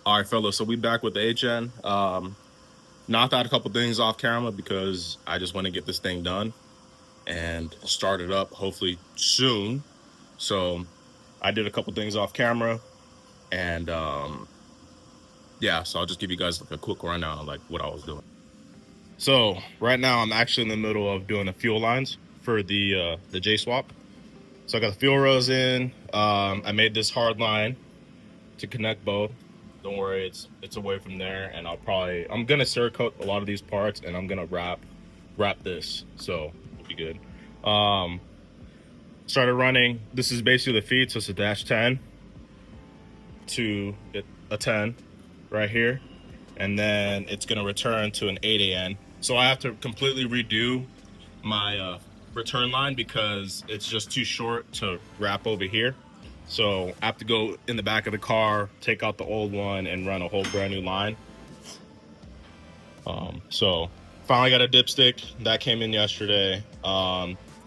All right, fellas, so we back with the HN. Knocked out a couple things off camera because I just want to get this thing done and start it up hopefully soon. So I did a couple things off camera, and yeah, so I'll just give you guys like a quick rundown on like what I was doing. So right now I'm actually in the middle of doing the fuel lines for the Jswap. So I got the fuel rails in. I made this hard line to connect both. Don't worry, it's away from there, and I'm gonna Cerakote a lot of these parts, and I'm gonna wrap this, so it'll be good. Started running. This is basically the feed, so it's a -10 to a 10 right here, and then it's gonna return to an 8AN. So I have to completely redo my return line because it's just too short to wrap over here. So I have to go in the back of the car, take out the old one, and run a whole brand new line. So finally got a dipstick that came in yesterday.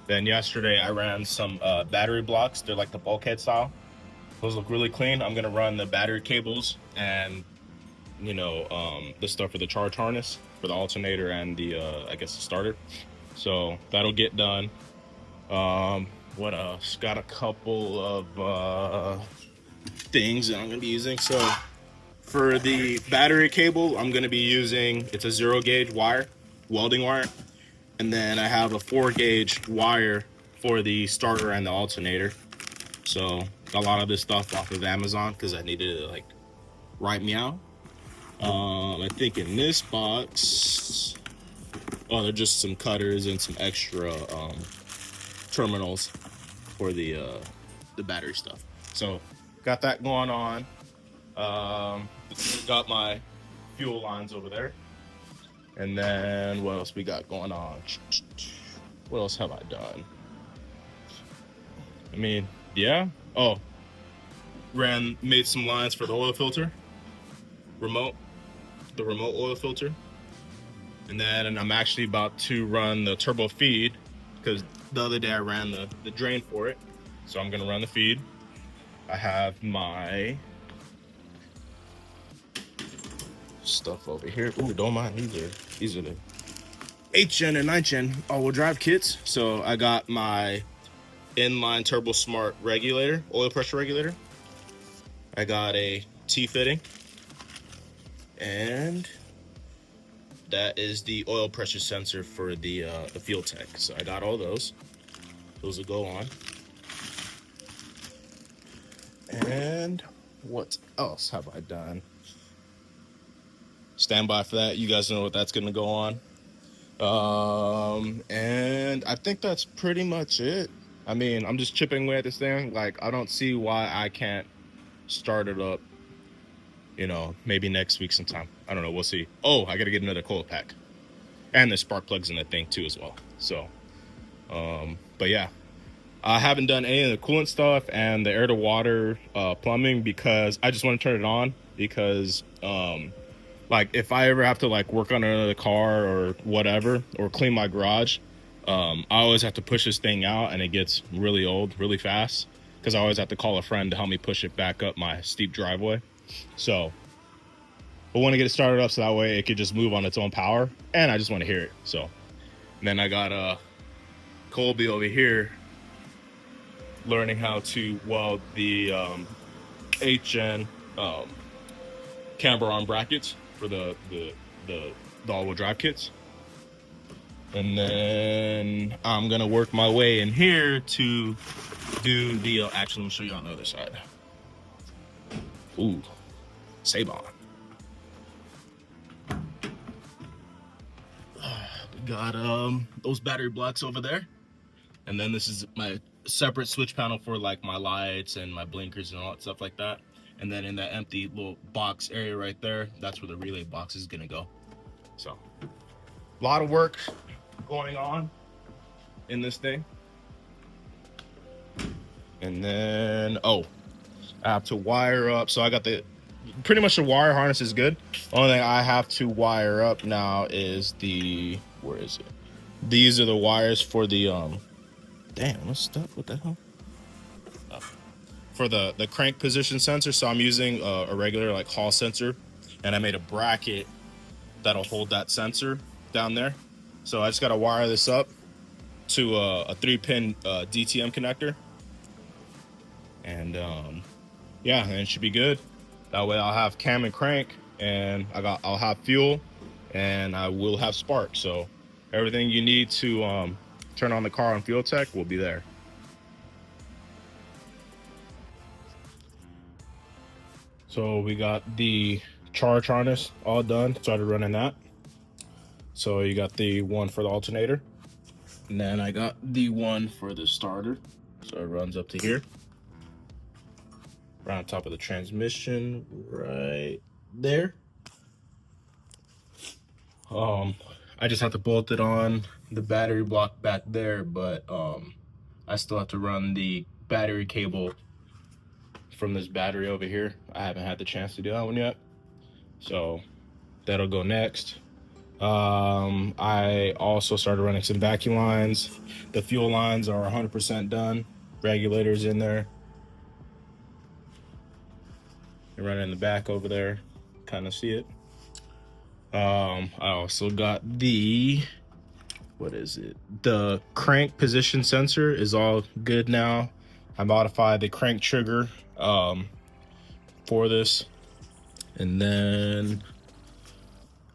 Then yesterday I ran some battery blocks. They're like the bulkhead style. Those look really clean. I'm gonna run the battery cables and the stuff for the charge harness for the alternator and the I guess the starter. So that'll get done. What else? Got a couple of things that I'm gonna be using. So for the battery cable, I'm gonna be using, it's a 0 gauge wire, welding wire, and then I have a 4 gauge wire for the starter and the alternator. So got a lot of this stuff off of Amazon because I needed to like write me out. I think in this box, oh, they're just some cutters and some extra terminals for the battery stuff. So got that going on. Got my fuel lines over there, and then what else we got going on? What else have I done? I mean, yeah. Oh, made some lines for the oil filter, the remote oil filter. And then I'm actually about to run the turbo feed because the other day I ran the drain for it. So I'm gonna run the feed. I have my stuff over here. Ooh, don't mind, these are the 8th gen and 9th gen all-wheel drive kits. So I got my inline turbo smart regulator, oil pressure regulator. I got a T-fitting, and that is the oil pressure sensor for the fuel tank. So I got all those. Those will go on. And what else have I done? Stand by for that. You guys know what that's gonna go on. And I think that's pretty much it. I mean, I'm just chipping away at this thing. Like, I don't see why I can't start it up, maybe next week sometime. I don't know, we'll see. Oh, I gotta get another coil pack. And the spark plugs in the thing too as well. So, but yeah. I haven't done any of the coolant stuff and the air to water plumbing because I just want to turn it on because like if I ever have to like work on another car or whatever or clean my garage, I always have to push this thing out and it gets really old really fast because I always have to call a friend to help me push it back up my steep driveway. So I want to get it started up so that way it could just move on its own power, and I just want to hear it. So and then I got Colby over here learning how to weld the 8th gen camber arm brackets for the all-wheel drive kits. And then I'm gonna work my way in here to do the actually, let me show you on the other side. Ooh, Sabon. We got those battery blocks over there, and then this is my separate switch panel for like my lights and my blinkers and all that stuff like that. And then in that empty little box area right there, that's where the relay box is gonna go. So a lot of work going on in this thing. And then I have to wire up. So I got pretty much the wire harness is good. Only thing I have to wire up now is where is it? These are the wires for the damn, what's stuff? What the hell? for the crank position sensor. So I'm using a regular like Hall sensor, and I made a bracket that'll hold that sensor down there. So I just got to wire this up to a 3-pin DTM connector, and yeah, and it should be good. That way I'll have cam and crank, and I'll have fuel, and I will have spark. So everything you need to turn on the car on Fuel Tech will be there. So we got the charge harness all done, started running that. So you got the one for the alternator, and then I got the one for the starter. So it runs up to here, right on top of the transmission, right there. I just have to bolt it on the battery block back there, but I still have to run the battery cable from this battery over here. I haven't had the chance to do that one yet, so that'll go next. I also started running some vacuum lines. The fuel lines are 100% done. Regulators in there. They're running in the back over there. Kind of see it. I also got the, what is it? The crank position sensor is all good now. I modified the crank trigger for this. And then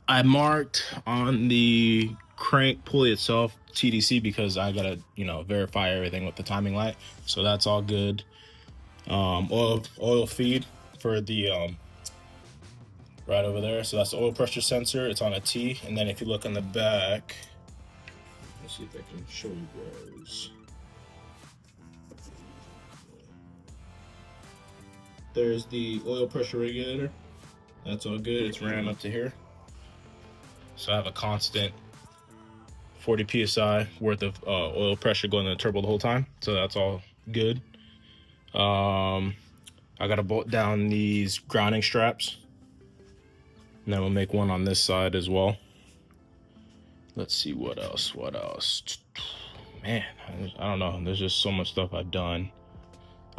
I marked on the crank pulley itself TDC because I gotta, verify everything with the timing light. So that's all good. Oil feed for the right over there. So that's the oil pressure sensor. It's on a T. And then if you look on the back, let's see if I can show you guys. There's the oil pressure regulator. That's all good. It's ran up to here. So I have a constant 40 PSI worth of oil pressure going in the turbo the whole time. So that's all good. I gotta bolt down these grounding straps. And then we'll make one on this side as well. Let's see what else. Man, I don't know. There's just so much stuff I've done.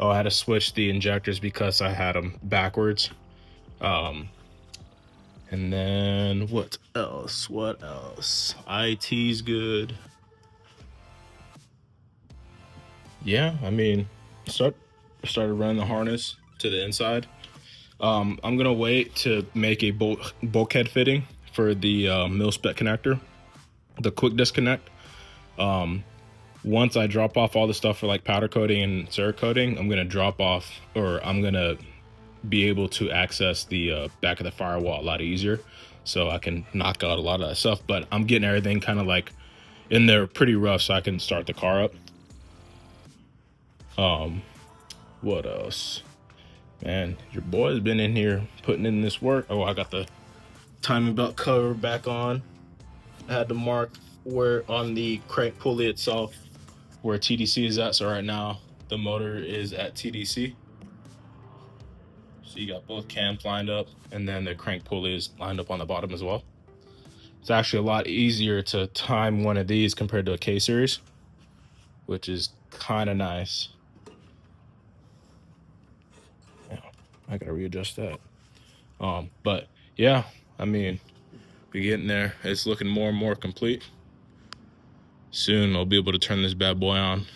Oh, I had to switch the injectors because I had them backwards. And then what else? IT's good. Yeah, I mean, started running the harness to the inside. I'm gonna wait to make a bulkhead fitting for the mil spec connector, the quick disconnect. Once I drop off all the stuff for like powder coating and Cerakoting, I'm gonna be able to access the back of the firewall a lot easier, so I can knock out a lot of that stuff. But I'm getting everything kind of like in there pretty rough, so I can start the car up. What else? Man, your boy's been in here putting in this work. Oh, I got the timing belt cover back on. I had to mark where on the crank pulley itself where TDC is at. So right now the motor is at TDC. So you got both cams lined up, and then the crank pulley is lined up on the bottom as well. It's actually a lot easier to time one of these compared to a K series, which is kind of nice. I gotta readjust that. But yeah, I mean, we're getting there. It's looking more and more complete. Soon I'll be able to turn this bad boy on.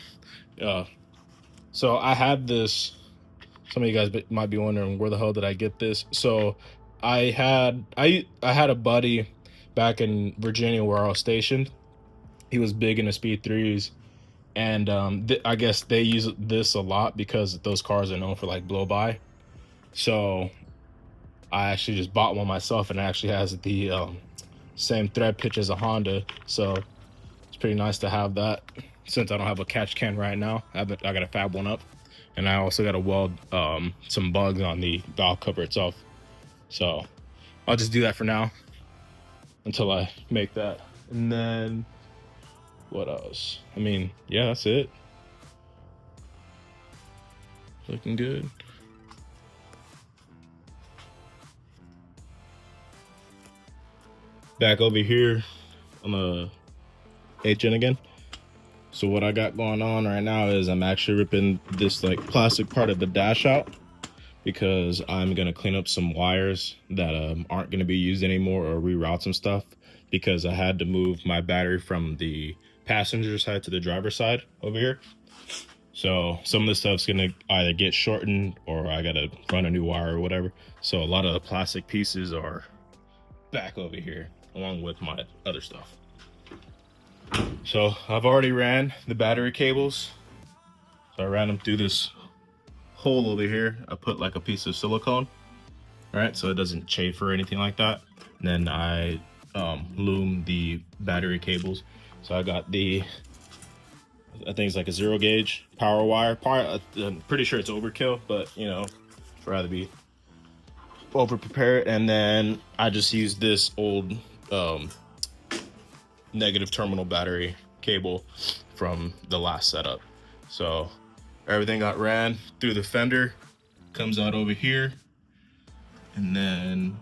So I had this. Some of you guys might be wondering, where the hell did I get this? So I had a buddy back in Virginia where I was stationed. He was big into speed threes, and I guess they use this a lot because those cars are known for like blow by. So I actually just bought one myself, and it actually has the same thread pitch as a Honda. So it's pretty nice to have that. Since I don't have a catch can right now, I got to fab one up, and I also got to weld some bugs on the valve cover itself. So I'll just do that for now until I make that. And then what else? I mean, yeah, that's it. Looking good. Back over here on the 8th gen again. So what I got going on right now is I'm actually ripping this like plastic part of the dash out, because I'm gonna clean up some wires that aren't gonna be used anymore, or reroute some stuff, because I had to move my battery from the passenger side to the driver's side over here. So some of the stuff's gonna either get shortened or I gotta run a new wire or whatever. So a lot of the plastic pieces are back over here along with my other stuff. So I've already ran the battery cables. So I ran them through this hole over here. I put like a piece of silicone, right, so it doesn't chafe or anything like that. And then I loom the battery cables. So I got the, I think it's like a 0 gauge power wire. I'm pretty sure it's overkill, but you know, I'd rather be over prepared. And then I just used this old negative terminal battery cable from the last setup. So everything got ran through the fender, comes out over here, and then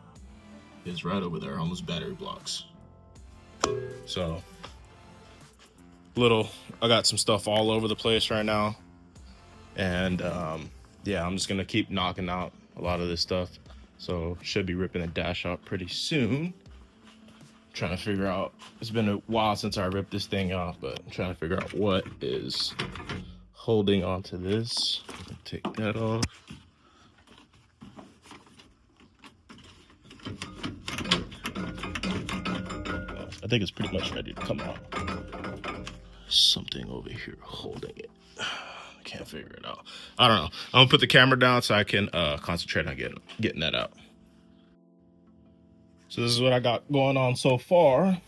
is right over there, almost battery blocks. So I got some stuff all over the place right now, and yeah, I'm just gonna keep knocking out a lot of this stuff. So should be ripping the dash out pretty soon. Trying to figure out, it's been a while since I ripped this thing off, but I'm trying to figure out what is holding onto this. Take that off. I think it's pretty much ready to come out. Something over here holding it. I can't figure it out. I don't know. I'm gonna put the camera down so I can concentrate on getting that out. So this is what I got going on so far.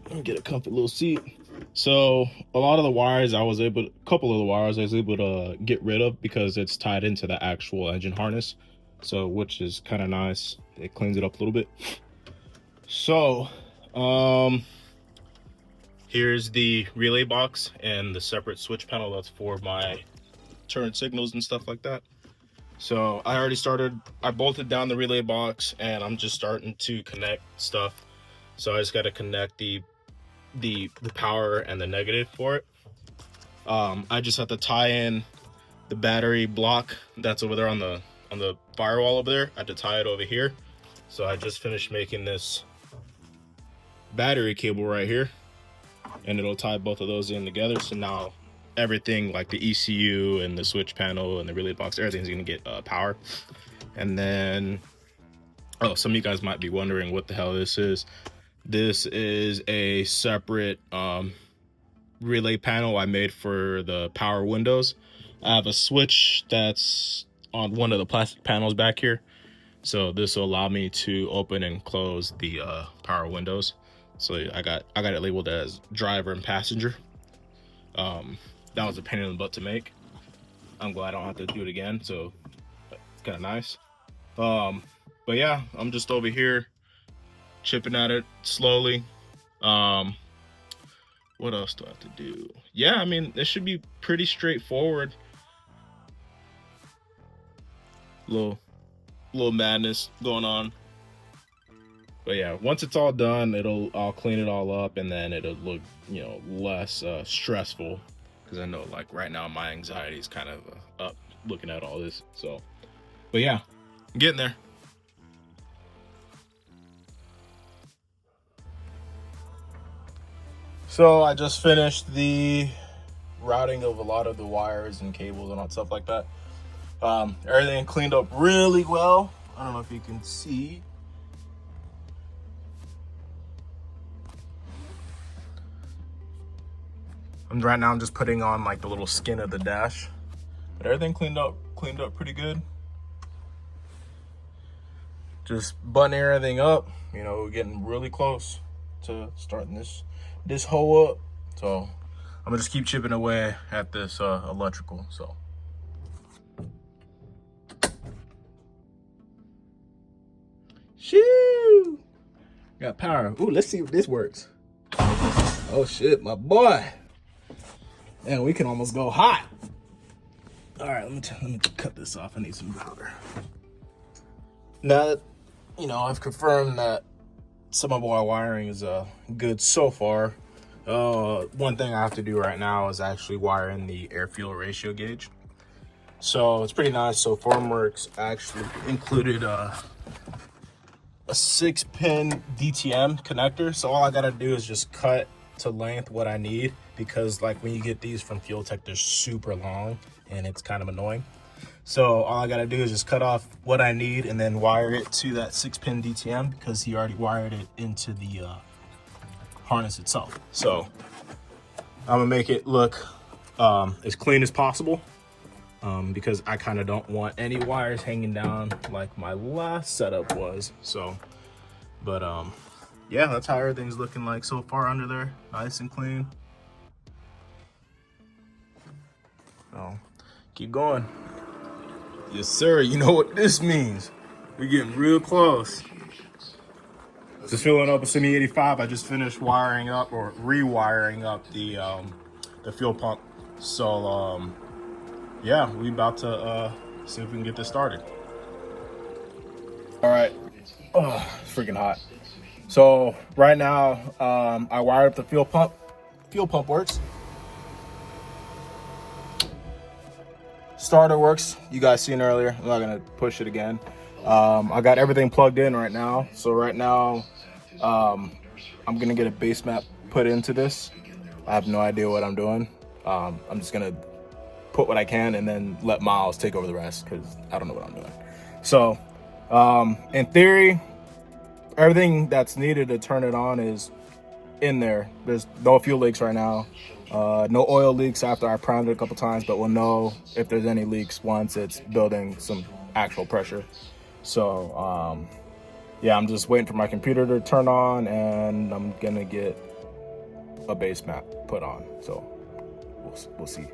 Let me get a comfy little seat. So a lot of the wires a couple of the wires I was able to get rid of because it's tied into the actual engine harness. So, which is kind of nice. It cleans it up a little bit. So, here's the relay box and the separate switch panel that's for my turn signals and stuff like that. So I bolted down the relay box and I'm just starting to connect stuff. So I just got to connect the power and the negative for it. I just have to tie in the battery block that's over there on the firewall over there. I had to tie it over here. So I just finished making this battery cable right here, and it'll tie both of those in together. So now everything like the ECU and the switch panel and the relay box, everything's gonna get power. And then, oh, some of you guys might be wondering what the hell this is. This is a separate relay panel I made for the power windows. I have a switch that's on one of the plastic panels back here, so this will allow me to open and close the power windows. So I got it labeled as driver and passenger. That was a pain in the butt to make. I'm glad I don't have to do it again, so it's kind of nice. But yeah, I'm just over here chipping at it slowly. What else do I have to do? Yeah, I mean, this should be pretty straightforward. Little madness going on. But yeah, once it's all done, I'll clean it all up, and then it'll look, you know, less stressful, because I know like right now my anxiety is kind of up looking at all this. So, but yeah, I'm getting there. So I just finished the routing of a lot of the wires and cables and all stuff like that. Everything cleaned up really well. I don't know if you can see. Right now I'm just putting on like the little skin of the dash, but everything cleaned up pretty good. Just buttoning everything up. You know, we're getting really close to starting this hole up. So I'm gonna just keep chipping away at this electrical. So shoo, got power. Ooh, let's see if this works. Oh shit, my boy. And we can almost go hot. All right, let me cut this off. I need some powder. Now that, you know, I've confirmed that some of our wiring is good so far. One thing I have to do right now is actually wire in the air fuel ratio gauge. So it's pretty nice. So Formworks actually included a 6-pin DTM connector. So all I gotta do is just cut to length what I need, because like when you get these from Fuel Tech, they're super long and it's kind of annoying. So all I gotta do is just cut off what I need and then wire it to that 6-pin DTM, because he already wired it into the harness itself. So I'm gonna make it look as clean as possible, because I kind of don't want any wires hanging down like my last setup was. So, but yeah, that's how everything's looking like so far under there, nice and clean. So keep going. Yes sir, you know what this means. We're getting real close. Just filling up a Semi 85. I just finished wiring up, or rewiring up the fuel pump. So yeah, we about to see if we can get this started. All right. Oh, it's freaking hot. So right now, I wired up the fuel pump. Fuel pump works. Starter works. You guys seen earlier. I'm not gonna push it again. I got everything plugged in right now. So right now, I'm gonna get a base map put into this. I have no idea what I'm doing. I'm just gonna put what I can and then let Miles take over the rest, because I don't know what I'm doing. So in theory, everything that's needed to turn it on is in there. There's no fuel leaks right now, no oil leaks after I primed it a couple times, but we'll know if there's any leaks once it's building some actual pressure. So yeah, I'm just waiting for my computer to turn on, and I'm gonna get a base map put on. So we'll see.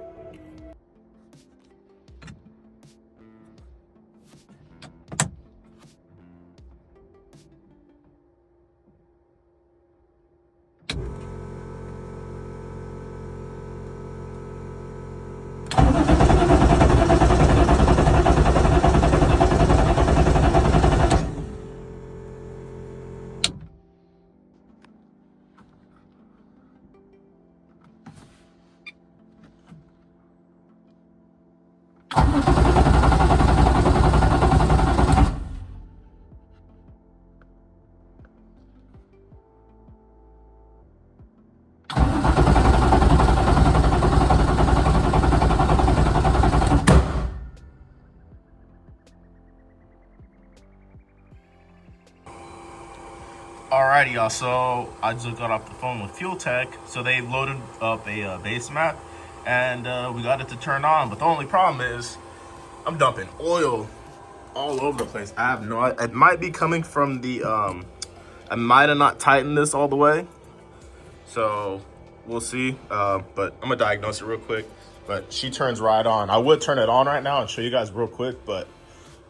Alrighty, y'all. So I just got off the phone with Fuel Tech. So they loaded up a base map, and we got it to turn on. But the only problem is I'm dumping oil all over the place. I have no idea. It might be coming from the I might have not tightened this all the way. So we'll see. But I'm gonna diagnose it real quick. But she turns right on. I would turn it on right now and show you guys real quick, but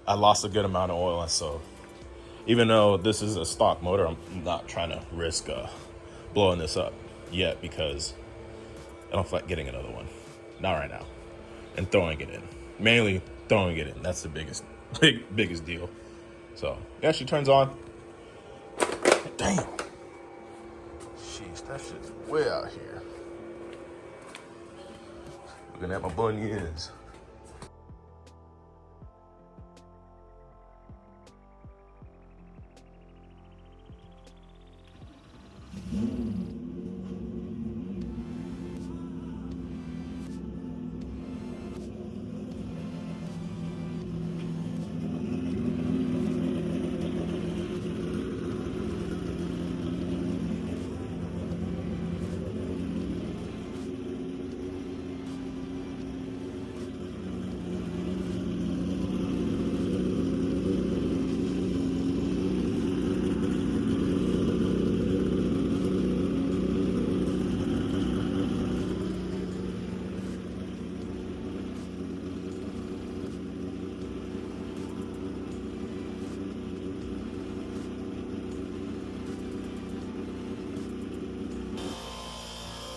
I lost a good amount of oil, and so even though this is a stock motor, I'm not trying to risk blowing this up yet, because I don't feel like getting another one. Not right now. And throwing it in. Mainly throwing it in. That's the biggest deal. So yeah, she turns on. Damn. Jeez, that shit's way out here. Looking at my bunions.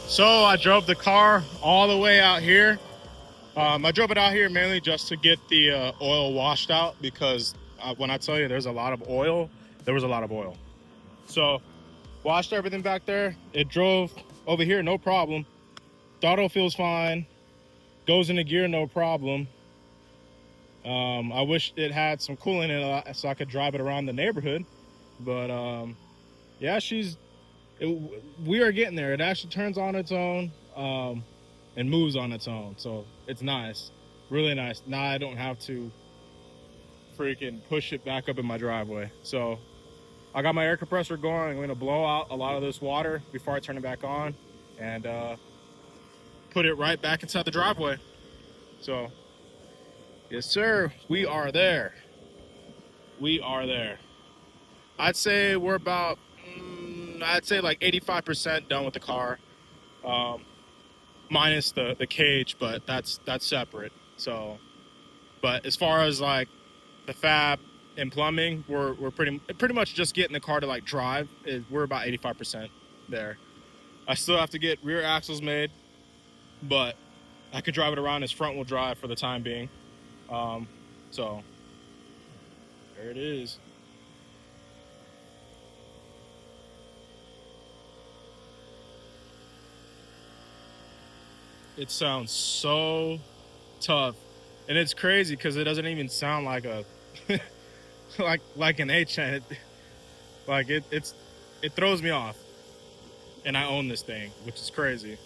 So I drove the car all the way out here. I drove it out here mainly just to get the oil washed out, because when I tell you there's a lot of oil, there was a lot of oil. So washed everything back there. It drove over here, no problem. Throttle feels fine. Goes into gear, no problem. I wish it had some coolant in it so I could drive it around the neighborhood. But yeah, we are getting there. It actually turns on its own and moves on its own. So it's nice. Really nice. Now I don't have to freaking push it back up in my driveway. So I got my air compressor going. I'm going to blow out a lot of this water before I turn it back on and put it right back inside the driveway. So yes, sir. We are there. We are there. I'd say we're about, I'd say like 85% done with the car, minus the cage, but that's separate. So, but as far as like the fab and plumbing, we're pretty much just getting the car to like drive. We're about 85% there. I still have to get rear axles made, but I could drive it around as front wheel drive for the time being. So there it is. It sounds so tough, and it's crazy because it doesn't even sound like a like an H-chain. It throws me off, and I own this thing, which is crazy.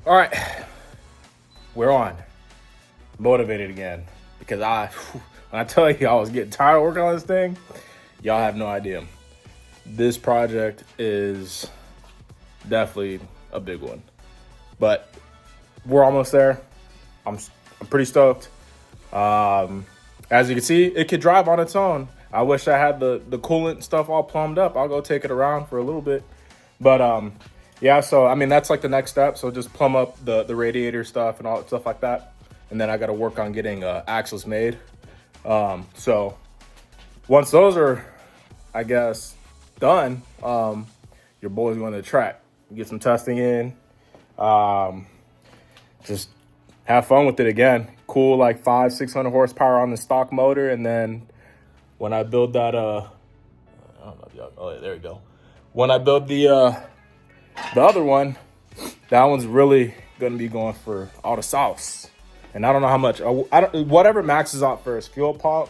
All right, we're on. Motivated again. because when I tell you I was getting tired of working on this thing, y'all have no idea. This project is definitely a big one, but we're almost there. I'm pretty stoked. As you can see, it could drive on its own. I wish I had the coolant stuff all plumbed up. I'll go take it around for a little bit. But yeah, so I mean that's like the next step. So just plumb up the radiator stuff and all that stuff like that. And then I got to work on getting axles made. So once those are, I guess, done, your boy's going to the track, get some testing in, just have fun with it again. Cool, like 500-600 horsepower on the stock motor, and then when I build that, I don't know if y'all, oh yeah, there you go. When I build the other one, that one's really gonna be going for all the sauce. And I don't know how much. Whatever maxes out first, fuel pump,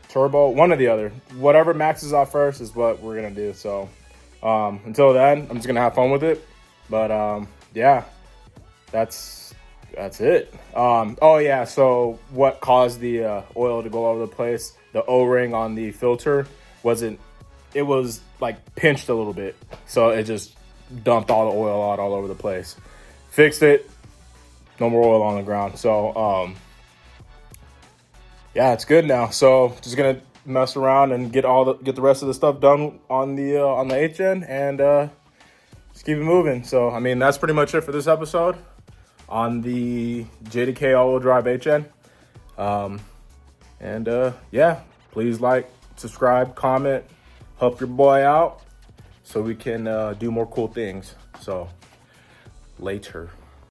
turbo, one or the other. Whatever maxes out first is what we're gonna do. So until then, I'm just gonna have fun with it. But yeah, that's it. Oh yeah, so what caused the oil to go all over the place? The O-ring on the filter it was like pinched a little bit, so it just dumped all the oil out all over the place. Fixed it, no more oil on the ground. So yeah, it's good now. So just gonna mess around and get the rest of the stuff done on the HN and just keep it moving. So I mean that's pretty much it for this episode on the JDK all-wheel drive HN. Yeah, please like, subscribe, comment, help your boy out so we can do more cool things. So later.